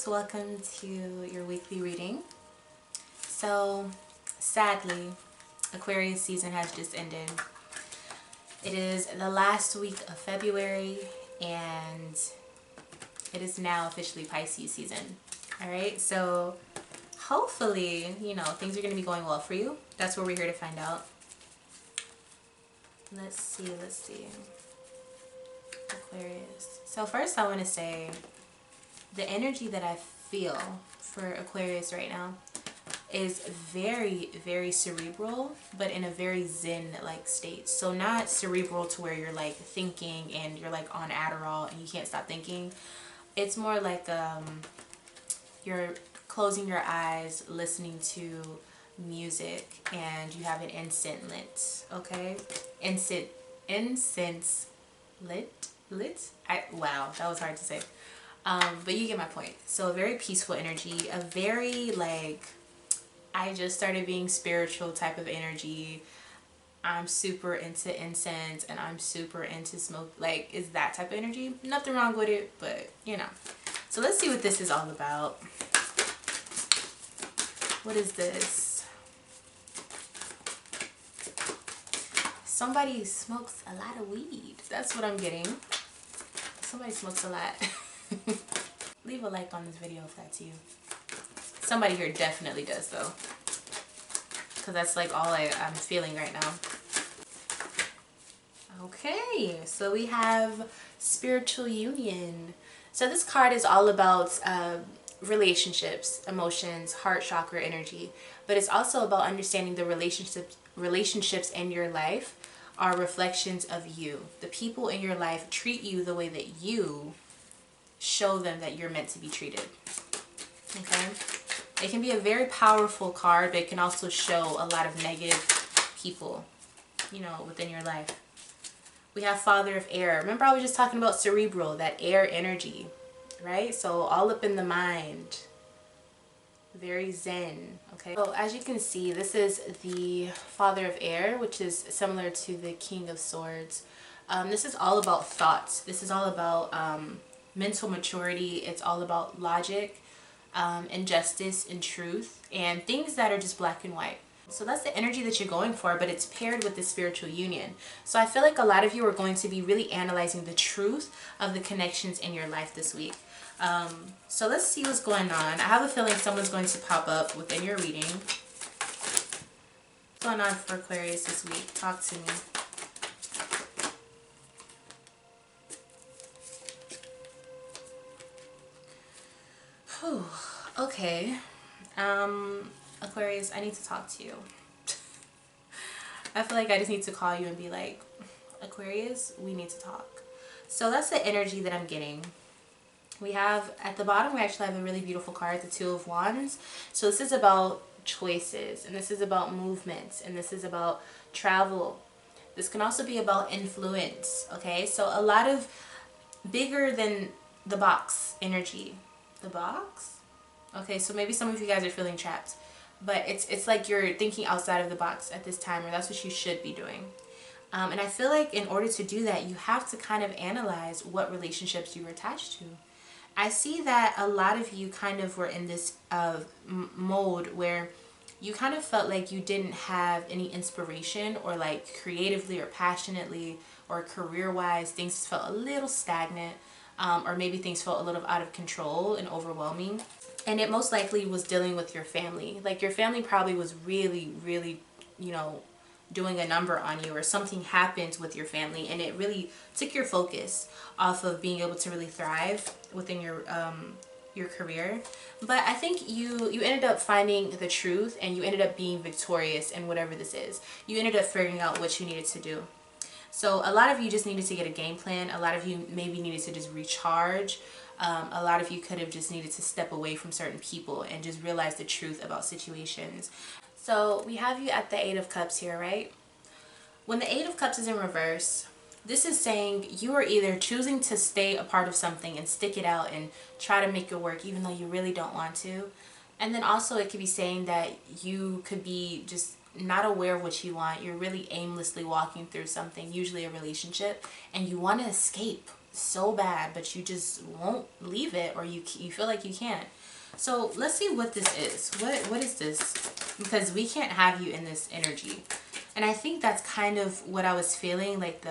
guys, welcome to your weekly reading. So sadly, Aquarius season has just ended. It is the last week of February and it is now officially Pisces season. All right, so hopefully, things are going to be going well for you. That's what we're here to find out. Let's see. Aquarius. So first I want to say the energy that I feel for Aquarius right now is very, very cerebral, but in a very zen-like state. So not cerebral to where you're like thinking and you're like on Adderall and you can't stop thinking. It's more like you're closing your eyes, listening to music, and you have an incense lit, okay? Incense lit? Wow, that was hard to say. But you get my point. So a very peaceful energy, a very like, I just started being spiritual type of energy. I'm super into incense and I'm super into smoke. Like, is that type of energy. Nothing wrong with it, but So let's see what this is all about. What is this? Somebody smokes a lot of weed. That's what I'm getting. Somebody smokes a lot. Leave a like on this video if that's you. Somebody here definitely does though. Because that's like all I'm feeling right now. Okay, so we have spiritual union. So this card is all about relationships, emotions, heart chakra energy. But it's also about understanding the relationships in your life are reflections of you. The people in your life treat you the way that you show them that you're meant to be treated. Okay? It can be a very powerful card, but it can also show a lot of negative people, within your life. We have Father of Air. Remember I was just talking about cerebral, that air energy, right? So all up in the mind. Very zen, okay? So as you can see, this is the Father of Air, which is similar to the King of Swords. This is all about thoughts. This is all about mental maturity. It's all about logic, injustice, and truth, and things that are just black and white. So that's the energy that you're going for, but it's paired with the spiritual union. So I feel like a lot of you are going to be really analyzing the truth of the connections in your life this week. So let's see what's going on. I have a feeling someone's going to pop up within your reading. What's going on for Aquarius this week? Talk to me. Whew. Okay. Aquarius, I need to talk to you. I feel like I just need to call you and be like, Aquarius, we need to talk. So that's the energy that I'm getting. We have, at the bottom, we actually have a really beautiful card, the Two of Wands. So this is about choices, and this is about movements, and this is about travel. This can also be about influence, okay? So a lot of bigger than the box energy. The box? Okay, so maybe some of you guys are feeling trapped. But it's like you're thinking outside of the box at this time, or that's what you should be doing. And I feel like in order to do that, you have to kind of analyze what relationships you were attached to. I see that a lot of you kind of were in this mode where you kind of felt like you didn't have any inspiration, or like creatively or passionately or career-wise, things felt a little stagnant, or maybe things felt a little out of control and overwhelming. And it most likely was dealing with your family. Like your family probably was really, really, doing a number on you, or something happened with your family and it really took your focus off of being able to really thrive within your career. But I think you ended up finding the truth, and you ended up being victorious in whatever this is. You ended up figuring out what you needed to do. So a lot of you just needed to get a game plan. A lot of you maybe needed to just recharge. A lot of you could have just needed to step away from certain people and just realize the truth about situations. So we have you at the Eight of Cups here, right? When the Eight of Cups is in reverse, this is saying you are either choosing to stay a part of something and stick it out and try to make it work even though you really don't want to. And then also it could be saying that you could be just not aware of what you want. You're really aimlessly walking through something, usually a relationship, and you want to escape so bad, but you just won't leave it, or you feel like you can't. So let's see what this is. What is this? Because we can't have you in this energy. And I think that's kind of what I was feeling, like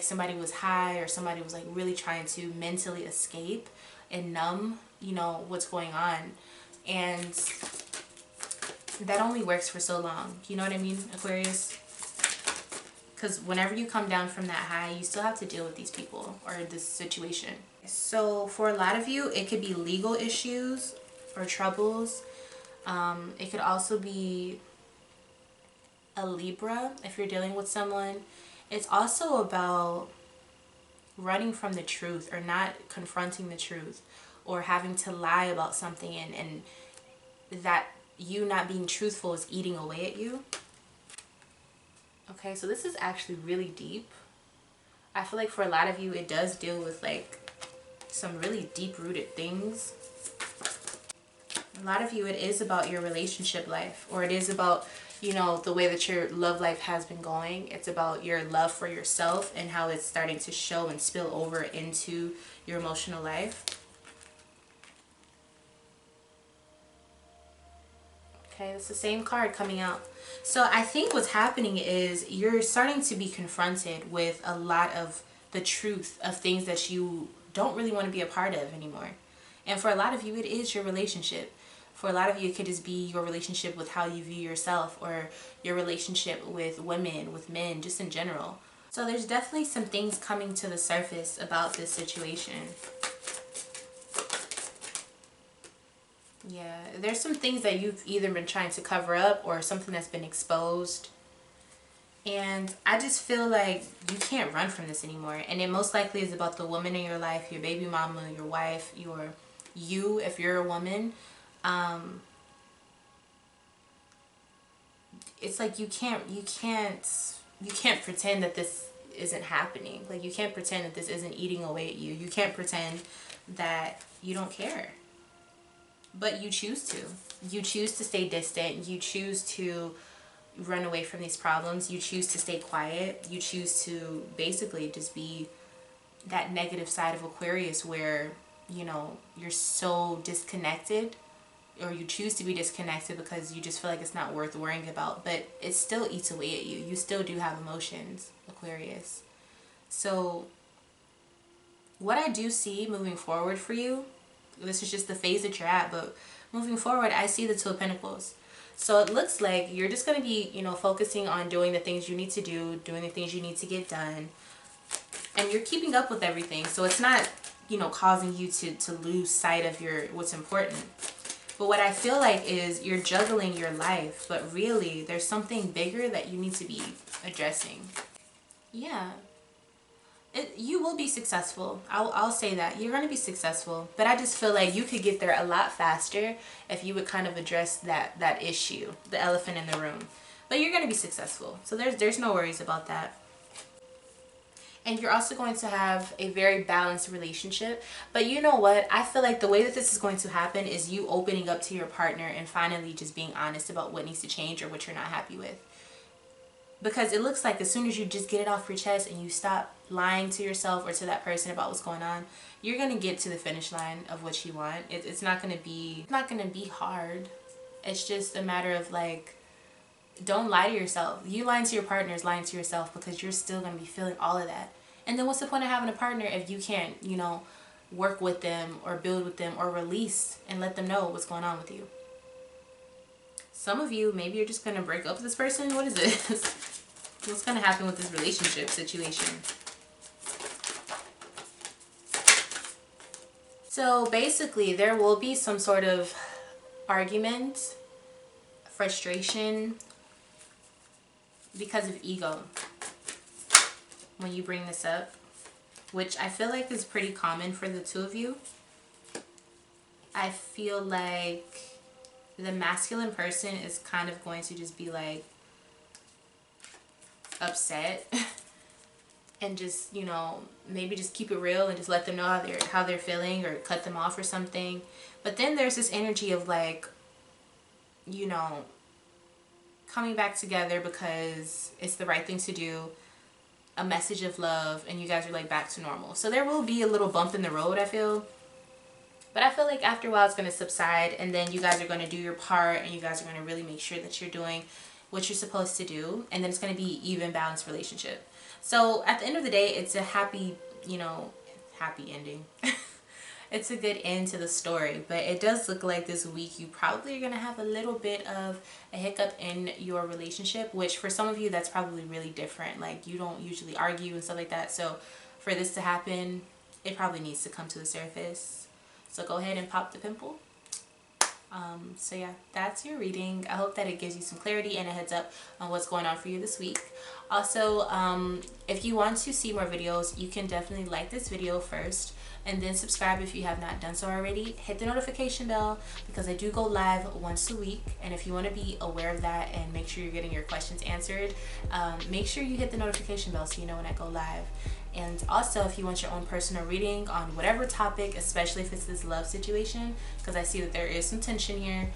somebody was high, or somebody was like really trying to mentally escape and numb, you know, what's going on. And that only works for so long. You know what I mean, Aquarius? Because whenever you come down from that high, you still have to deal with these people or this situation. So for a lot of you, it could be legal issues or troubles. It could also be a Libra if you're dealing with someone. It's also about running from the truth, or not confronting the truth, or having to lie about something, and that you not being truthful is eating away at you. Okay, so this is actually really deep. I feel like for a lot of you, it does deal with like some really deep-rooted things. A lot of you, it is about your relationship life, or it is about, you know, the way that your love life has been going. It's about your love for yourself and how it's starting to show and spill over into your emotional life. Okay, it's the same card coming out. So I think what's happening is you're starting to be confronted with a lot of the truth of things that you don't really want to be a part of anymore. And for a lot of you, it is your relationship. For a lot of you, it could just be your relationship with how you view yourself, or your relationship with women, with men, just in general. So there's definitely some things coming to the surface about this situation. Yeah, there's some things that you've either been trying to cover up, or something that's been exposed. And I just feel like you can't run from this anymore. And it most likely is about the woman in your life, your baby mama, your wife, you, if you're a woman. It's like you can't pretend that this isn't happening. Like, you can't pretend that this isn't eating away at you. You can't pretend that you don't care. But you choose to. You choose to stay distant. You choose to run away from these problems. You choose to stay quiet. You choose to basically just be that negative side of Aquarius where, you know, you're so disconnected, or you choose to be disconnected because you just feel like it's not worth worrying about, but it still eats away at you. You still do have emotions, Aquarius. So what I do see moving forward for you, this is just the phase that you're at, but moving forward, I see the Two of Pentacles. So it looks like you're just going to be, you know, focusing on doing the things you need to do, doing the things you need to get done, and you're keeping up with everything. So it's not, you know, causing you to lose sight of what's important. But what I feel like is you're juggling your life, but really there's something bigger that you need to be addressing. Yeah. You will be successful. I'll say that. You're going to be successful. But I just feel like you could get there a lot faster if you would kind of address that issue, the elephant in the room. But you're going to be successful. So there's no worries about that. And you're also going to have a very balanced relationship. But you know what? I feel like the way that this is going to happen is you opening up to your partner and finally just being honest about what needs to change or what you're not happy with. Because it looks like as soon as you just get it off your chest and you stop lying to yourself or to that person about what's going on, you're going to get to the finish line of what you want. It's not going to be hard. It's just a matter of like, don't lie to yourself. You lying to your partner is lying to yourself, because you're still going to be feeling all of that. And then what's the point of having a partner if you can't, you know, work with them or build with them or release and let them know what's going on with you? Some of you, maybe you're just going to break up with this person. What is this? What's going to happen with this relationship situation? So basically, there will be some sort of argument, frustration, because of ego when you bring this up, which I feel like is pretty common for the two of you. I feel like the masculine person is kind of going to just be like upset and just, you know, maybe just keep it real and just let them know how they're feeling, or cut them off or something. But then there's this energy of like, you know, coming back together because it's the right thing to do, a message of love, and you guys are like back to normal. So there will be a little bump in the road, I feel. But I feel like after a while it's going to subside, and then you guys are going to do your part, and you guys are going to really make sure that you're doing what you're supposed to do, and then it's going to be even balanced relationship. So at the end of the day, it's a happy, you know, happy ending. It's a good end to the story, but it does look like this week you probably are going to have a little bit of a hiccup in your relationship, which for some of you that's probably really different. Like, you don't usually argue and stuff like that, so for this to happen, it probably needs to come to the surface. So go ahead and pop the pimple. So yeah, that's your reading. I hope that it gives you some clarity and a heads up on what's going on for you this week. Also, if you want to see more videos, you can definitely like this video first and then subscribe if you have not done so already. Hit the notification bell because I do go live once a week, and if you want to be aware of that and make sure you're getting your questions answered, make sure you hit the notification bell so you know when I go live. And also, if you want your own personal reading on whatever topic, especially if it's this love situation, because I see that there is some tension here,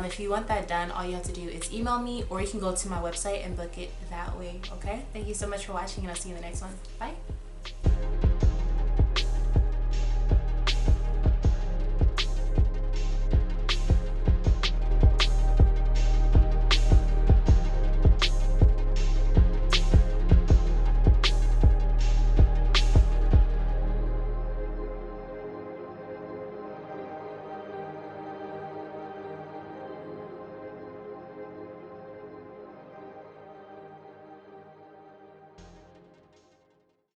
if you want that done, all you have to do is email me, or you can go to my website and book it that way. Okay, thank you so much for watching, and I'll see you in the next one. Bye.